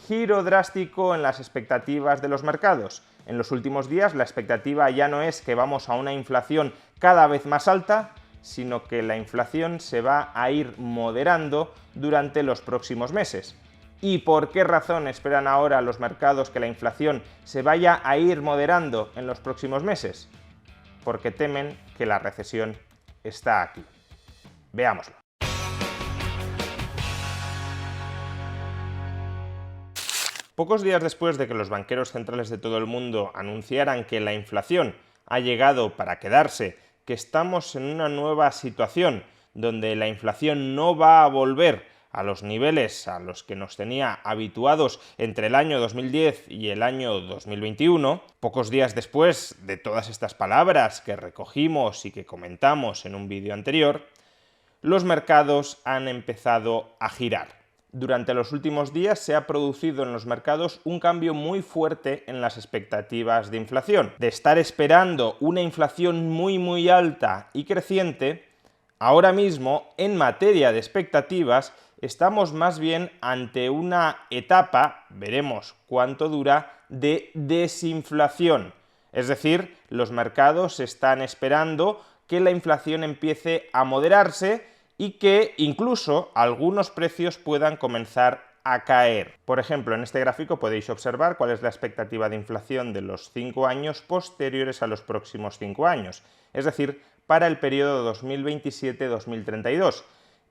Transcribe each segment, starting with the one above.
Giro drástico en las expectativas de los mercados. En los últimos días la expectativa ya no es que vamos a una inflación cada vez más alta, sino que la inflación se va a ir moderando durante los próximos meses. ¿Y por qué razón esperan ahora los mercados que la inflación se vaya a ir moderando en los próximos meses? Porque temen que la recesión está aquí. Veámoslo. Pocos días después de que los banqueros centrales de todo el mundo anunciaran que la inflación ha llegado para quedarse, que estamos en una nueva situación donde la inflación no va a volver a los niveles a los que nos tenía habituados entre el año 2010 y el año 2021, pocos días después de todas estas palabras que recogimos y que comentamos en un vídeo anterior, los mercados han empezado a girar. Durante los últimos días se ha producido en los mercados un cambio muy fuerte en las expectativas de inflación. De estar esperando una inflación muy alta y creciente, ahora mismo, en materia de expectativas, estamos más bien ante una etapa, veremos cuánto dura, de desinflación. Es decir, los mercados están esperando que la inflación empiece a moderarse y que incluso algunos precios puedan comenzar a caer. Por ejemplo, en este gráfico podéis observar cuál es la expectativa de inflación de los 5 años posteriores a los próximos 5 años, es decir, para el periodo 2027-2032.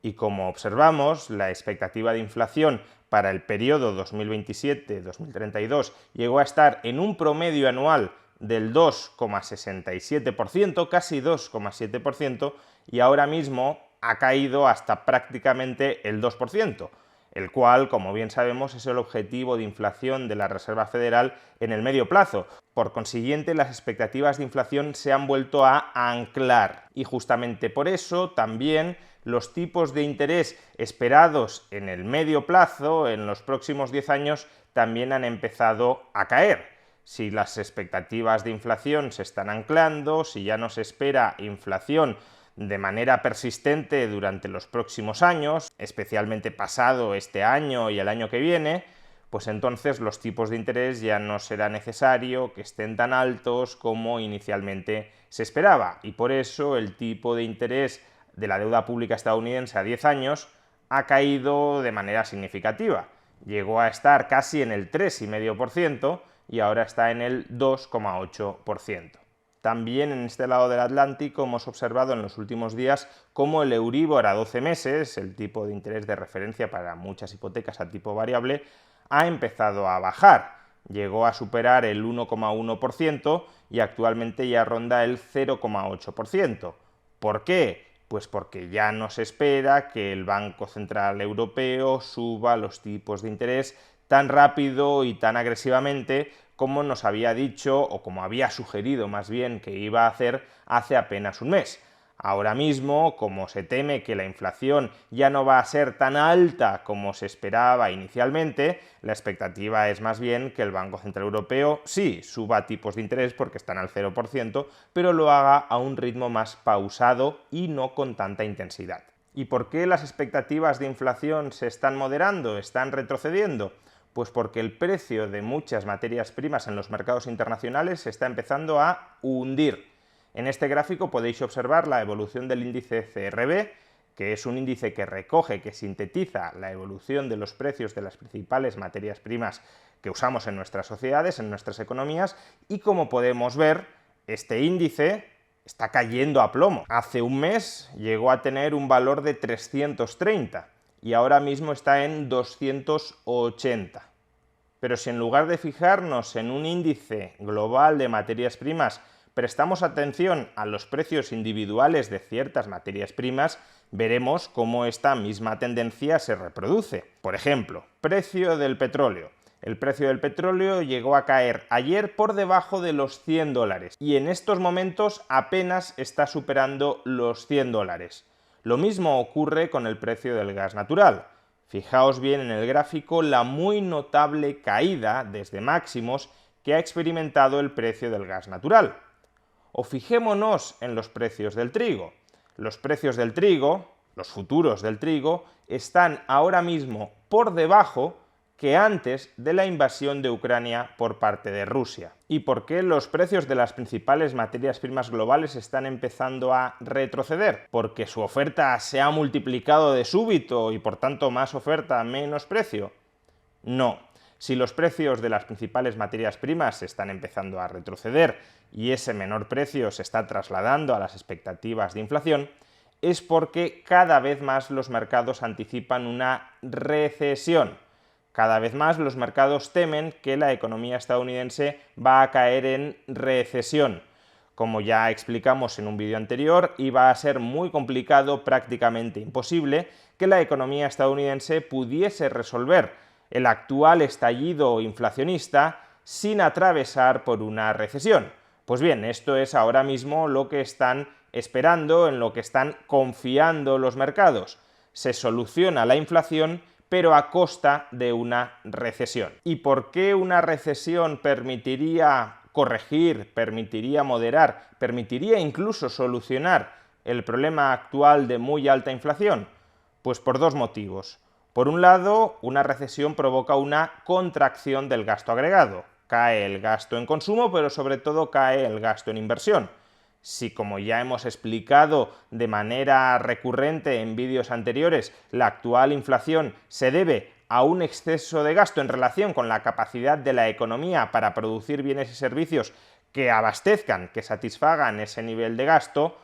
Y como observamos, la expectativa de inflación para el periodo 2027-2032 llegó a estar en un promedio anual del 2,67%, casi 2,7%, y ahora mismo ha caído hasta prácticamente el 2%, el cual, como bien sabemos, es el objetivo de inflación de la Reserva Federal en el medio plazo. Por consiguiente, las expectativas de inflación se han vuelto a anclar y justamente por eso también los tipos de interés esperados en el medio plazo, en los próximos 10 años, también han empezado a caer. Si las expectativas de inflación se están anclando, si ya no se espera inflación de manera persistente durante los próximos años, especialmente pasado este año y el año que viene, pues entonces los tipos de interés ya no será necesario que estén tan altos como inicialmente se esperaba. Y por eso el tipo de interés de la deuda pública estadounidense a 10 años ha caído de manera significativa. Llegó a estar casi en el 3,5% y ahora está en el 2,8%. También en este lado del Atlántico hemos observado en los últimos días cómo el Euribor a 12 meses, el tipo de interés de referencia para muchas hipotecas a tipo variable, ha empezado a bajar. Llegó a superar el 1,1% y actualmente ya ronda el 0,8%. ¿Por qué? Pues porque ya no se espera que el Banco Central Europeo suba los tipos de interés tan rápido y tan agresivamente como nos había dicho, o como había sugerido más bien que iba a hacer hace apenas un mes. Ahora mismo, como se teme que la inflación ya no va a ser tan alta como se esperaba inicialmente, la expectativa es más bien que el Banco Central Europeo sí suba tipos de interés porque están al 0%, pero lo haga a un ritmo más pausado y no con tanta intensidad. ¿Y por qué las expectativas de inflación se están moderando, están retrocediendo? Pues porque el precio de muchas materias primas en los mercados internacionales se está empezando a hundir. En este gráfico podéis observar la evolución del índice CRB, que es un índice que recoge, que sintetiza la evolución de los precios de las principales materias primas que usamos en nuestras sociedades, en nuestras economías, y como podemos ver, este índice está cayendo a plomo. Hace un mes llegó a tener un valor de 330. Y ahora mismo está en 280. Pero si en lugar de fijarnos en un índice global de materias primas, prestamos atención a los precios individuales de ciertas materias primas, veremos cómo esta misma tendencia se reproduce. Por ejemplo, precio del petróleo. El precio del petróleo llegó a caer ayer por debajo de los $100 y en estos momentos apenas está superando los $100. Lo mismo ocurre con el precio del gas natural. Fijaos bien en el gráfico la muy notable caída desde máximos que ha experimentado el precio del gas natural. O fijémonos en los precios del trigo. Los precios del trigo, los futuros del trigo, están ahora mismo por debajo que antes de la invasión de Ucrania por parte de Rusia. ¿Y por qué los precios de las principales materias primas globales están empezando a retroceder? ¿Porque su oferta se ha multiplicado de súbito y por tanto más oferta, menos precio? No. Si los precios de las principales materias primas están empezando a retroceder y ese menor precio se está trasladando a las expectativas de inflación, es porque cada vez más los mercados anticipan una recesión. Cada vez más los mercados temen que la economía estadounidense va a caer en recesión. Como ya explicamos en un vídeo anterior, iba a ser muy complicado, prácticamente imposible, que la economía estadounidense pudiese resolver el actual estallido inflacionista sin atravesar por una recesión. Pues bien, esto es ahora mismo lo que están esperando, en lo que están confiando los mercados. Se soluciona la inflación, pero a costa de una recesión. ¿Y por qué una recesión permitiría corregir, permitiría moderar, permitiría incluso solucionar el problema actual de muy alta inflación? Pues por dos motivos. Por un lado, una recesión provoca una contracción del gasto agregado. Cae el gasto en consumo, pero sobre todo cae el gasto en inversión. Si, como ya hemos explicado de manera recurrente en vídeos anteriores, la actual inflación se debe a un exceso de gasto en relación con la capacidad de la economía para producir bienes y servicios que abastezcan, que satisfagan ese nivel de gasto,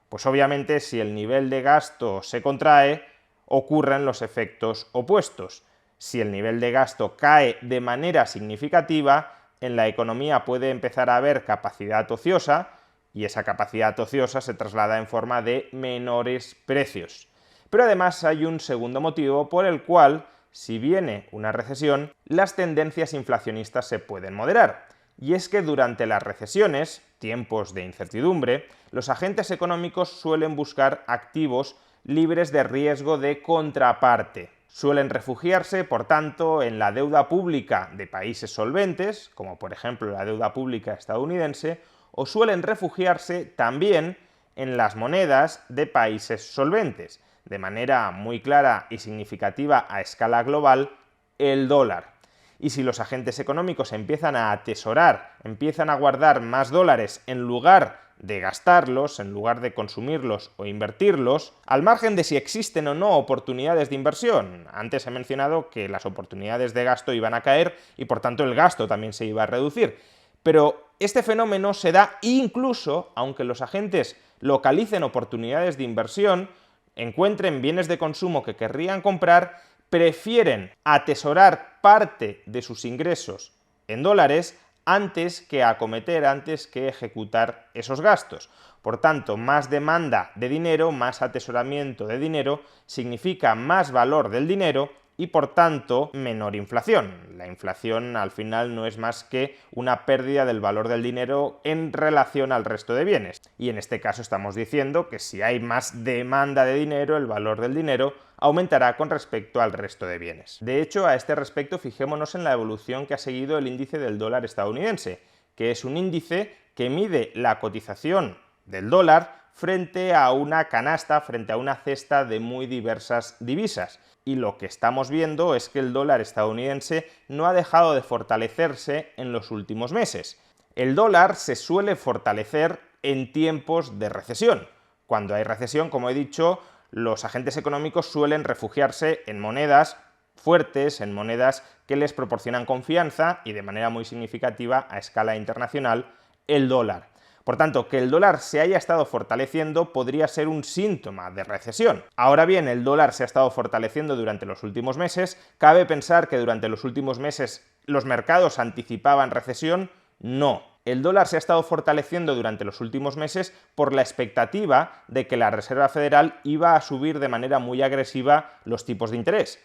pues obviamente si el nivel de gasto se contrae, ocurren los efectos opuestos. Si el nivel de gasto cae de manera significativa, en la economía puede empezar a haber capacidad ociosa, y esa capacidad ociosa se traslada en forma de menores precios. Pero además hay un segundo motivo por el cual, si viene una recesión, las tendencias inflacionistas se pueden moderar. Y es que durante las recesiones, tiempos de incertidumbre, los agentes económicos suelen buscar activos libres de riesgo de contraparte. Suelen refugiarse, por tanto, en la deuda pública de países solventes, como por ejemplo la deuda pública estadounidense, o suelen refugiarse también en las monedas de países solventes, de manera muy clara y significativa a escala global, el dólar. Y si los agentes económicos empiezan a atesorar, empiezan a guardar más dólares en lugar de gastarlos, en lugar de consumirlos o invertirlos, al margen de si existen o no oportunidades de inversión. Antes he mencionado que las oportunidades de gasto iban a caer y por tanto el gasto también se iba a reducir. Pero este fenómeno se da incluso aunque los agentes localicen oportunidades de inversión, encuentren bienes de consumo que querrían comprar, prefieren atesorar parte de sus ingresos en dólares antes que acometer, antes que ejecutar esos gastos. Por tanto, más demanda de dinero, más atesoramiento de dinero, significa más valor del dinero y por tanto menor inflación. La inflación al final no es más que una pérdida del valor del dinero en relación al resto de bienes. Y en este caso estamos diciendo que si hay más demanda de dinero, el valor del dinero aumentará con respecto al resto de bienes. De hecho, a este respecto, fijémonos en la evolución que ha seguido el índice del dólar estadounidense, que es un índice que mide la cotización del dólar frente a una canasta, frente a una cesta de muy diversas divisas. Y lo que estamos viendo es que el dólar estadounidense no ha dejado de fortalecerse en los últimos meses. El dólar se suele fortalecer en tiempos de recesión. Cuando hay recesión, como he dicho, los agentes económicos suelen refugiarse en monedas fuertes, en monedas que les proporcionan confianza y de manera muy significativa a escala internacional el dólar. Por tanto, que el dólar se haya estado fortaleciendo podría ser un síntoma de recesión. Ahora bien, el dólar se ha estado fortaleciendo durante los últimos meses. ¿Cabe pensar que durante los últimos meses los mercados anticipaban recesión? No. El dólar se ha estado fortaleciendo durante los últimos meses por la expectativa de que la Reserva Federal iba a subir de manera muy agresiva los tipos de interés.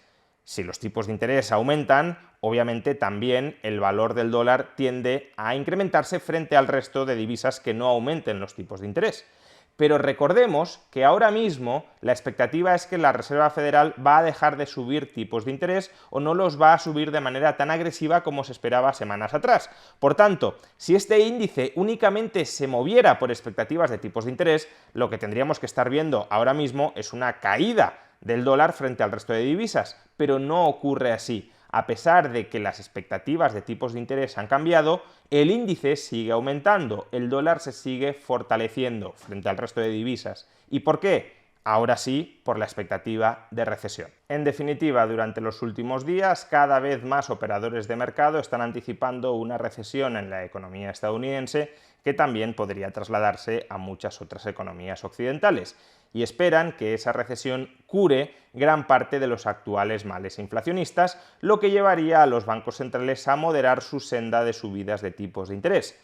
Si los tipos de interés aumentan, obviamente también el valor del dólar tiende a incrementarse frente al resto de divisas que no aumenten los tipos de interés. Pero recordemos que ahora mismo la expectativa es que la Reserva Federal va a dejar de subir tipos de interés o no los va a subir de manera tan agresiva como se esperaba semanas atrás. Por tanto, si este índice únicamente se moviera por expectativas de tipos de interés, lo que tendríamos que estar viendo ahora mismo es una caída del dólar frente al resto de divisas, pero no ocurre así. a pesar de que las expectativas de tipos de interés han cambiado, el índice sigue aumentando, el dólar se sigue fortaleciendo frente al resto de divisas. ¿Y por qué? Ahora sí, por la expectativa de recesión. En definitiva, durante los últimos días, cada vez más operadores de mercado están anticipando una recesión en la economía estadounidense que también podría trasladarse a muchas otras economías occidentales, y esperan que esa recesión cure gran parte de los actuales males inflacionistas, lo que llevaría a los bancos centrales a moderar su senda de subidas de tipos de interés.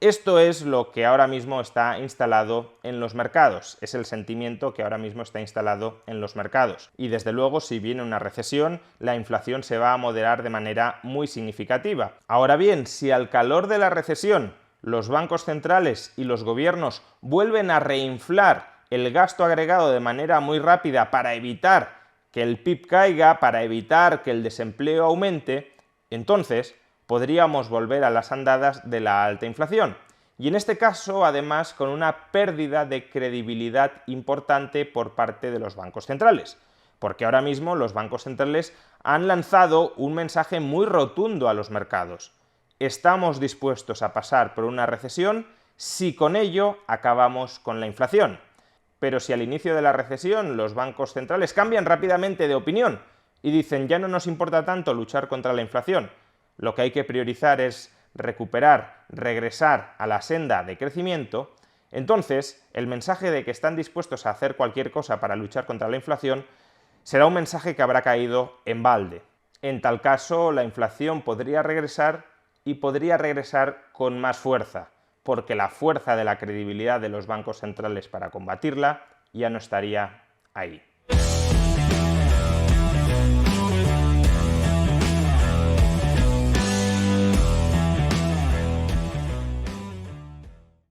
Esto es lo que ahora mismo está instalado en los mercados, es el sentimiento que ahora mismo está instalado en los mercados. Y desde luego, si viene una recesión, la inflación se va a moderar de manera muy significativa. Ahora bien, si al calor de la recesión los bancos centrales y los gobiernos vuelven a reinflar el gasto agregado de manera muy rápida para evitar que el PIB caiga, para evitar que el desempleo aumente, entonces podríamos volver a las andadas de la alta inflación. Y en este caso, además, con una pérdida de credibilidad importante por parte de los bancos centrales. Porque ahora mismo los bancos centrales han lanzado un mensaje muy rotundo a los mercados. Estamos dispuestos a pasar por una recesión si con ello acabamos con la inflación. Pero si al inicio de la recesión los bancos centrales cambian rápidamente de opinión y dicen ya no nos importa tanto luchar contra la inflación, lo que hay que priorizar es recuperar, regresar a la senda de crecimiento, entonces el mensaje de que están dispuestos a hacer cualquier cosa para luchar contra la inflación será un mensaje que habrá caído en balde. En tal caso, la inflación podría regresar y podría regresar con más fuerza, porque la fuerza de la credibilidad de los bancos centrales para combatirla ya no estaría ahí.